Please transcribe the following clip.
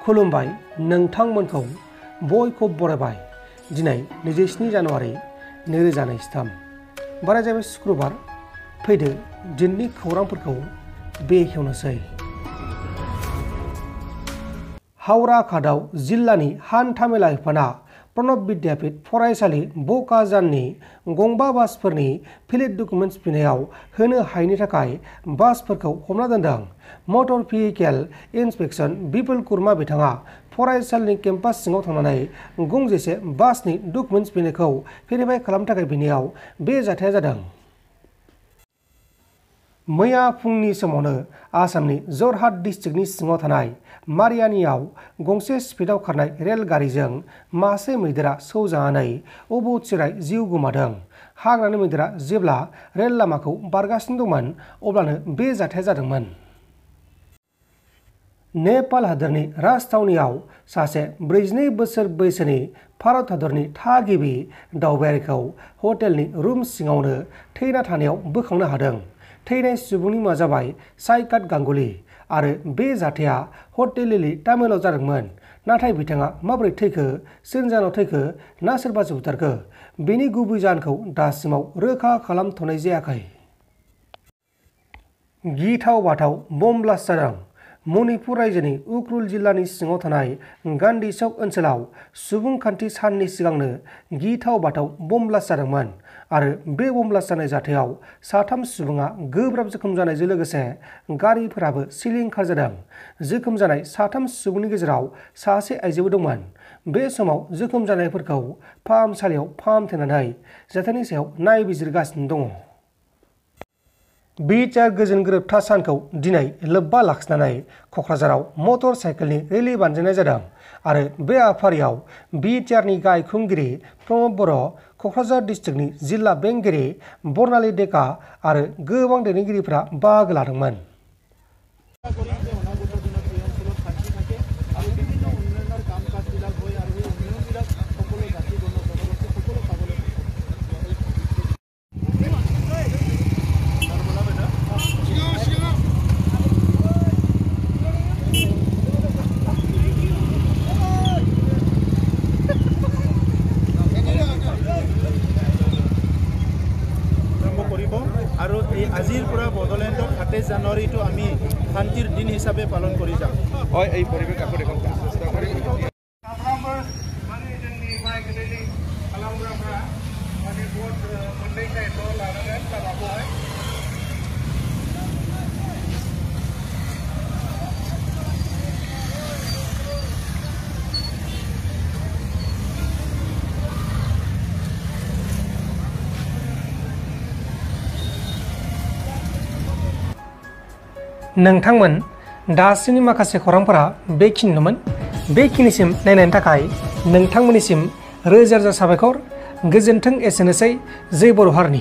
खुलुमबाय नोंथांमोनखौ बयखौ बरायबाय। दिनै 27 जानुवारि 2023 बारा जाबाय शुक्रबार। फैदो दिननि खौरांफोरखौ बेखेवनोसै। हावड़ा घाटआव जिल्लानि हान्थामेला बिफाना प्रणब विद्यापीठ फरायसालि बकाजाननि गंबा बासफोरनि भेलिड डकुमेन्ट्स बिनायाव होनो हायैनि थाखाय बासफोरखौ हमना दोनदों। मटर भेहिकेल इन्सपेक्शन बिपुल कुर्मा बिथाङा फरायसालिनि केम्पास सिङाव थांनानै गंजेसे बासनि डकुमेन्ट्स बिनायखौ भेरिफाइ खालामनो थाखाय बिनायाव बे जाथाया जादों। मैया फुंनि समावनो आसामनि जरहाट डिस्ट्रिक्टनि सिङाव थानाय मारियानियाव गंसे स्पिडआव खारनाय रेलगारिजों मासे मैदेरा सौजानानै अबथिरायै जिउ गोमादों। हाग्रानि मैदेरा जेब्ला रेल लामाखौ बारगासिनो दंमोन अब्लानो बे जाथाया जादोंमोन। नेपाल हादोरनि राजथावनियाव सासे 42 बोसोर बैसोनि भारत हादरनि थागिबि दावबायारिखौ हटेलनि रुम सिङावनो थैना थानायाव बोखांनो हादों। थैनाय सुबुंनि मुङा जाबाय साइकात गांगुली आरो बे जाथाया हटेल लिलि तामिलाव जादोंमोन। नाथाय बिथाङा माबोरै थैखो, सोरनि जाहोनाव थैखो ना सोरबा बुथारखो बेनि गुबै जाहोनखौ दासिमाव रोखा खालामथ'नाय जायाखै। गिथाव बाथाव बम ब्लास्ट जादों। मणिपुर रायजोनि उख्रुल जिल्लानि सिङाव थानाय गान्धी चौक ओनसोलाव सुबुंखान्थि साननि सिगांनो गिथाव बाथाव बम ब्लास्ट जादोंमोन आरो बे बम ब्लास्ट जानाय जाथायाव 3 सुबुङा गोब्राब जोखोम जानायजों लोगोसे गारिफोराबो सिलिंखार जादों। जोखोम जानाय 3 सुबुंनि गेजेराव सासे आइजोबो दंमोन। बे समाव जोखोम जानायफोरखौ फाहामसालियाव फाहामथायनानै जाथायनि सायाव नायबिजिरगासिनो दङ। बिटिआर गोजोन गोरोबथा सानखौ दिनै लोब्बा लाखिनानै क'क्राझाराव मटर साइकेलनि रेलि बानजायनाय जादों आरो बे हाबाफारियाव बिटिआरनि गाहाय खुंगिरि प्रमद बर', क'क्राझार डिस्ट्रिक्टनि जिल्ला बेंगिरि बर्नाली डेका आरो गोबां दैदेनगिरिफोरा बाहागो लादोंमोन। আৰু এই আজিৰ পৰা বড়োলেণ্ডত 27 জানুৱাৰীটো আমি শান্তিৰ দিন হিচাপে পালন কৰি যাম। হয়, এই পৰিৱেশ আকৌ দেখুৱাব চেষ্টা কৰিম। नोंथांमोन दासिमनि माखासे खौरांफोरा बेखिनिनोमोन। बेखिनिसिम नायनायनि थाखाय नोंथांमोननिसिम रोजा रोजा साबायखर। गोजोन्थों। एसेनोसै। जय बर' हारिनि।